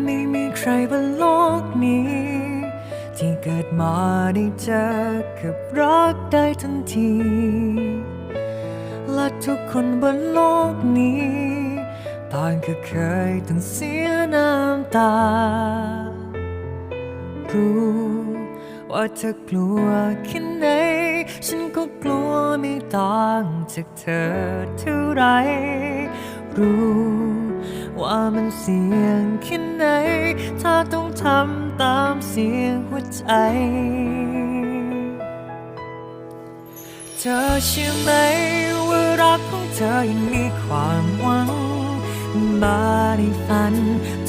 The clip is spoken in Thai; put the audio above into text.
ไม่มีใครบนโลกนี้ที่เกิดมาได้เจอกับรักได้ทันทีและทุกคนบนโลกนี้ต่างก็เคยต้องเสียน้ำตารู้ว่าเธอกลัวแค่ไหนฉันก็กลัวไม่ต่างจากเธอเท่าไรรู้ว่ามันเสี่ยงแค่ไหนถ้าต้องทำตามเสียงหัวใจเธอเชื่อไหมว่ารักของเธอยังมีความหวังมาในฝัน